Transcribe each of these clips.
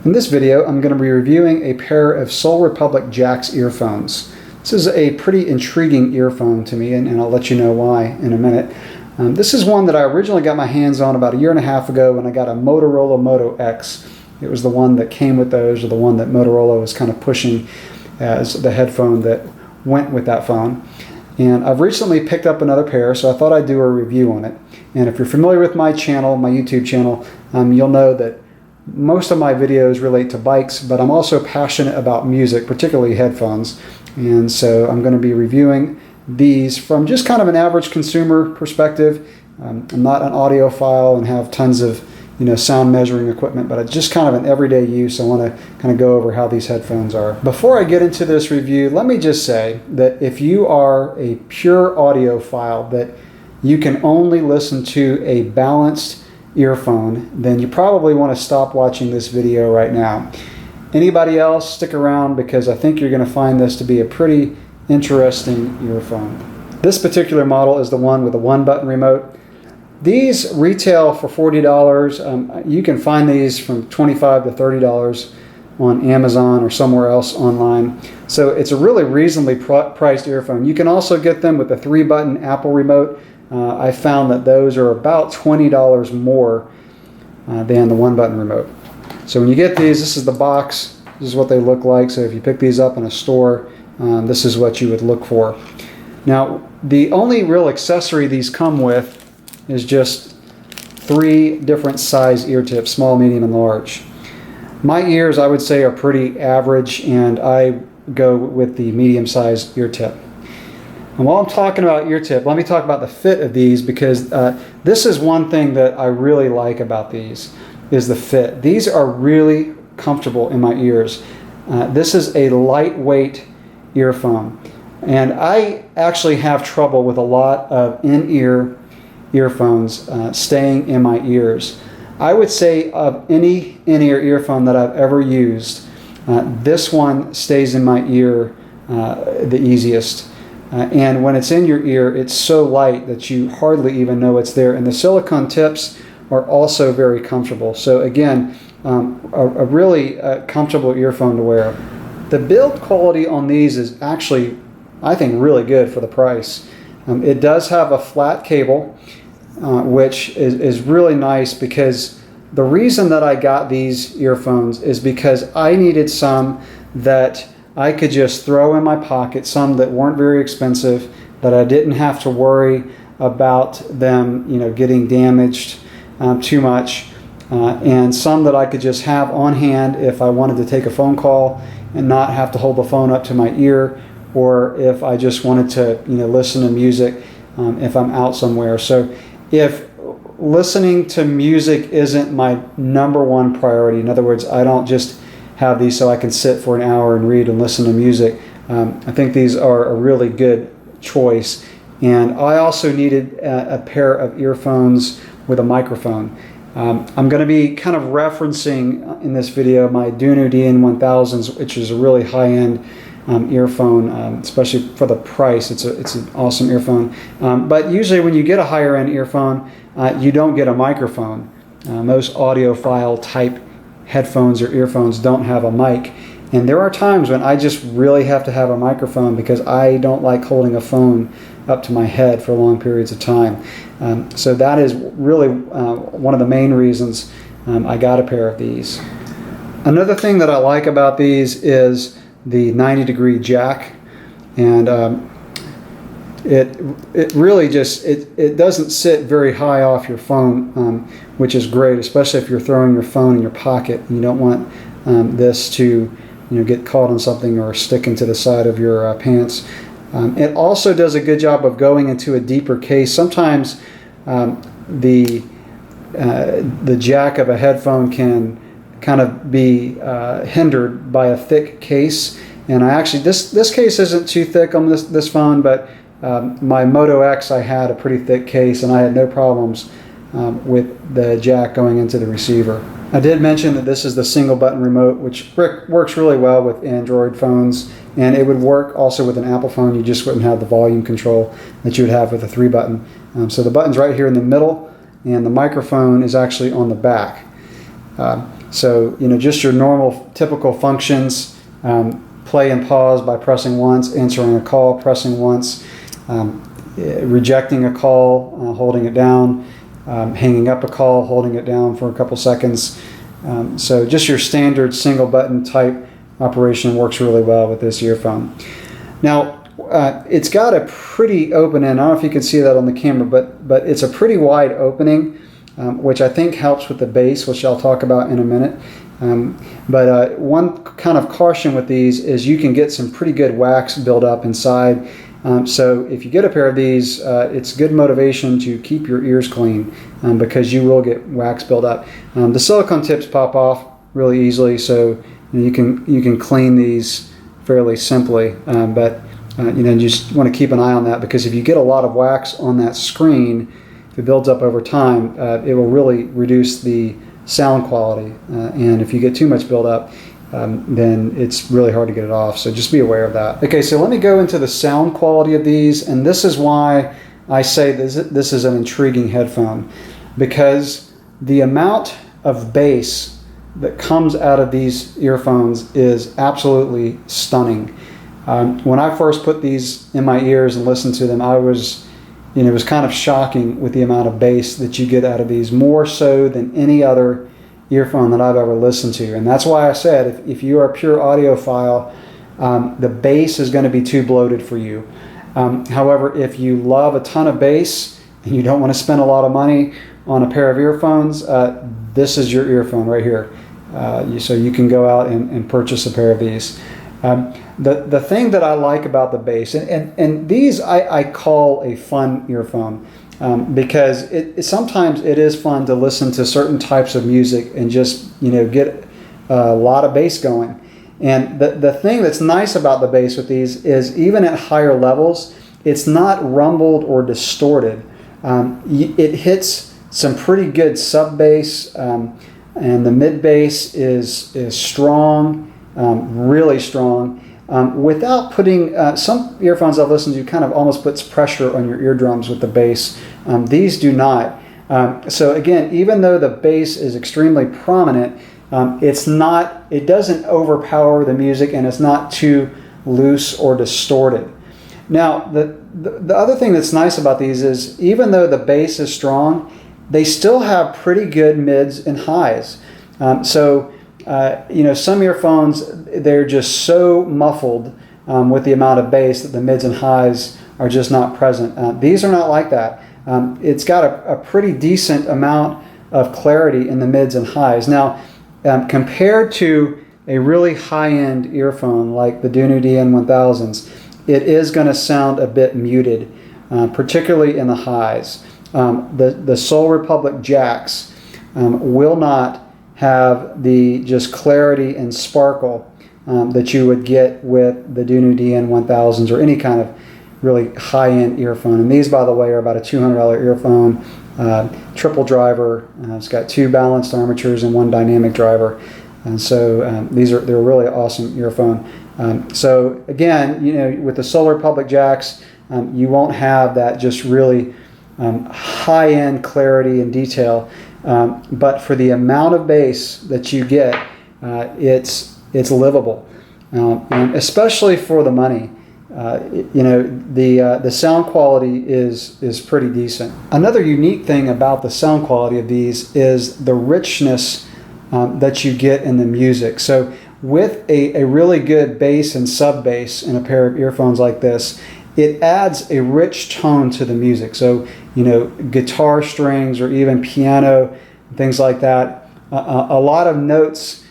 In this video, I'm going to be reviewing a pair of Sol Republic Jax Earphones. This is a pretty intriguing earphone to me, and I'll let you know why in a minute. This is one that I originally got my hands on about 1.5 years ago when I got a Motorola Moto X. It was the one that came with those, or the one that Motorola was kind of pushing as the headphone that went with that phone. And I've recently picked up another pair, so I thought I'd do a review on it. And if you're familiar with my channel, my YouTube channel, you'll know that most of my videos relate to bikes, but I'm also passionate about music, particularly headphones. And so I'm going to be reviewing these from just kind of an average consumer perspective. I'm not an audiophile and have tons of sound measuring equipment, but it's just kind of an everyday use. I want to kind of go over how these headphones are. Before I get into this review, let me just say that if you are a pure audiophile, that you can only listen to a balanced earphone, then you probably want to stop watching this video right now. Anybody else, stick around, because I think you're going to find this to be a pretty interesting earphone. This particular model is the one with the one-button remote. These retail for $40. You can find these from $25 to $30 on Amazon or somewhere else online. So it's a really reasonably priced earphone. You can also get them with the 3-button Apple remote. I found that those are about $20 more than the 1-button remote. So when you get these, this is the box. This is what they look like. So if you pick these up in a store, this is what you would look for. Now, the only real accessory these come with is just 3 different size ear tips, small, medium, and large. My ears, I would say, are pretty average, and I go with the medium-sized ear tip. And while I'm talking about ear tip, let me talk about the fit of these, because this is one thing that I really like about these, is the fit. These are really comfortable in my ears. This is a lightweight earphone, and I actually have trouble with a lot of in-ear earphones staying in my ears. I would say of any in-ear earphone that I've ever used, this one stays in my ear the easiest. And when it's in your ear, it's so light that you hardly even know it's there. And the silicone tips are also very comfortable. So again, a really comfortable earphone to wear. The build quality on these is actually, I think, really good for the price. It does have a flat cable, which is really nice, because the reason that I got these earphones is because I needed some that I could just throw in my pocket, some that weren't very expensive, that I didn't have to worry about them getting damaged too much, and some that I could just have on hand if I wanted to take a phone call and not have to hold the phone up to my ear, or if I just wanted to listen to music if I'm out somewhere. So if listening to music isn't my #1 priority, in other words, I don't just have these so I can sit for an hour and read and listen to music, I think these are a really good choice. And I also needed a pair of earphones with a microphone. I'm going to be kind of referencing in this video my Dunu DN1000s, which is a really high-end earphone, especially for the price. It's an awesome earphone. But usually when you get a higher end earphone, you don't get a microphone. Most audiophile type headphones or earphones don't have a mic. And there are times when I just really have to have a microphone, because I don't like holding a phone up to my head for long periods of time. So that is really one of the main reasons I got a pair of these. Another thing that I like about these is the 90-degree jack, and it really just it doesn't sit very high off your phone, which is great, especially if you're throwing your phone in your pocket and you don't want this to get caught on something or stick into the side of your pants. It also does a good job of going into a deeper case. Sometimes the jack of a headphone can kind of be hindered by a thick case, and I actually this case isn't too thick on this phone, but my Moto X, I had a pretty thick case, and I had no problems with the jack going into the receiver. I did mention that this is the single button remote, which works really well with Android phones, and it would work also with an Apple phone. You just wouldn't have the volume control that you would have with a 3-button. So the button's right here in the middle, and the microphone is actually on the back. So, just your normal, typical functions, play and pause by pressing once, answering a call, pressing once, rejecting a call, holding it down, hanging up a call, holding it down for a couple seconds. So just your standard single button type operation works really well with this earphone. Now, it's got a pretty open end. I don't know if you can see that on the camera, but it's a pretty wide opening, which I think helps with the bass, which I'll talk about in a minute. But one kind of caution with these is you can get some pretty good wax buildup inside. So if you get a pair of these, it's good motivation to keep your ears clean because you will get wax buildup. The silicone tips pop off really easily, so you can clean these fairly simply. But you just want to keep an eye on that, because if you get a lot of wax on that screen, if it builds up over time, it will really reduce the sound quality. And if you get too much buildup, then it's really hard to get it off. So just be aware of that. Okay, so let me go into the sound quality of these, and this is why I say this is an intriguing headphone, because the amount of bass that comes out of these earphones is absolutely stunning. When I first put these in my ears and listened to them, it was kind of shocking with the amount of bass that you get out of these, more so than any other earphone that I've ever listened to. And that's why I said, if you are a pure audiophile, the bass is going to be too bloated for you. However, if you love a ton of bass and you don't want to spend a lot of money on a pair of earphones, this is your earphone right here. So you can go out and purchase a pair of these. The thing that I like about the bass, and these I call a fun earphone, because sometimes it is fun to listen to certain types of music and just get a lot of bass going. And the thing that's nice about the bass with these is, even at higher levels, it's not rumbled or distorted. It hits some pretty good sub bass, and the mid bass is strong, really strong. Without putting, some earphones I've listened to kind of almost puts pressure on your eardrums with the bass. These do not. So again, even though the bass is extremely prominent, it doesn't overpower the music, and it's not too loose or distorted. Now, the other thing that's nice about these is, even though the bass is strong, they still have pretty good mids and highs. Some earphones, they're just so muffled with the amount of bass that the mids and highs are just not present. These are not like that. It's got a pretty decent amount of clarity in the mids and highs. Now, compared to a really high-end earphone like the Dunu DN1000s, it is going to sound a bit muted, particularly in the highs. The Sol Republic Jax will not have the just clarity and sparkle that you would get with the Dunu DN1000s or any kind of really high-end earphone. And these, by the way, are about a $200 earphone, triple driver. It's got 2 balanced armatures and 1 dynamic driver. And so they're a really awesome earphone. So again, with the Sol Republic Jax, you won't have that just really high-end clarity and detail. But for the amount of bass that you get, it's livable, and especially for the money. The sound quality is pretty decent. Another unique thing about the sound quality of these is the richness that you get in the music. So with a really good bass and sub bass in a pair of earphones like this, it adds a rich tone to the music. So guitar strings or even piano, things like that. A lot of notes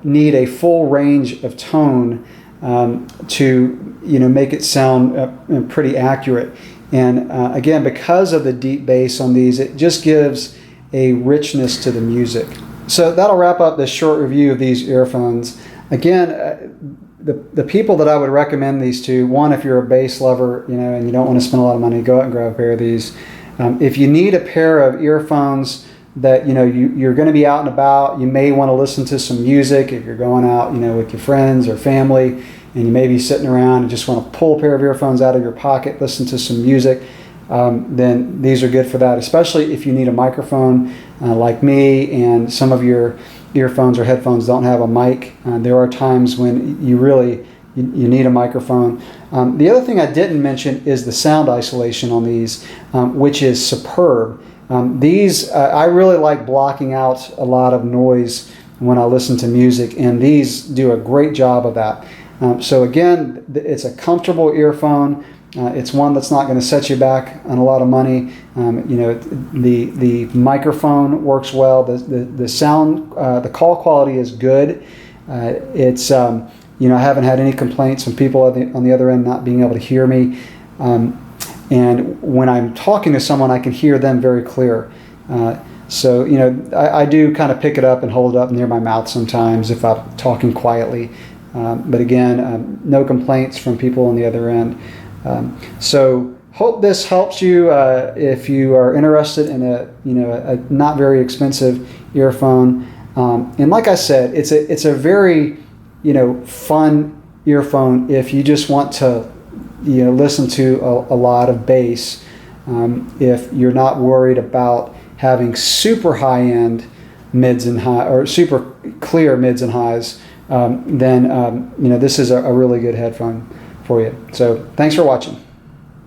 need a full range of tone to make it sound pretty accurate. And again, because of the deep bass on these, it just gives a richness to the music. So that'll wrap up this short review of these earphones. Again, the people that I would recommend these to, one, if you're a bass lover, and you don't want to spend a lot of money, go out and grab a pair of these. If you need a pair of earphones that you're going to be out and about, you may want to listen to some music if you're going out, with your friends or family, and you may be sitting around and just want to pull a pair of earphones out of your pocket, listen to some music, then these are good for that, especially if you need a microphone like me and some of your earphones or headphones don't have a mic. There are times when you need a microphone. The other thing I didn't mention is the sound isolation on these, which is superb. These I really like blocking out a lot of noise when I listen to music, and these do a great job of that. So again, it's a comfortable earphone. It's one that's not going to set you back on a lot of money. The microphone works well. The sound, the call quality is good. It's I haven't had any complaints from people on the other end not being able to hear me. And when I'm talking to someone, I can hear them very clear. So I do kind of pick it up and hold it up near my mouth sometimes if I'm talking quietly. But again, no complaints from people on the other end. So hope this helps you if you are interested in a not very expensive earphone. And like I said, it's a very fun earphone if you just want to listen to a lot of bass. If you're not worried about having super high end mids and high or super clear mids and highs, then this is a really good headphone for you. So thanks for watching.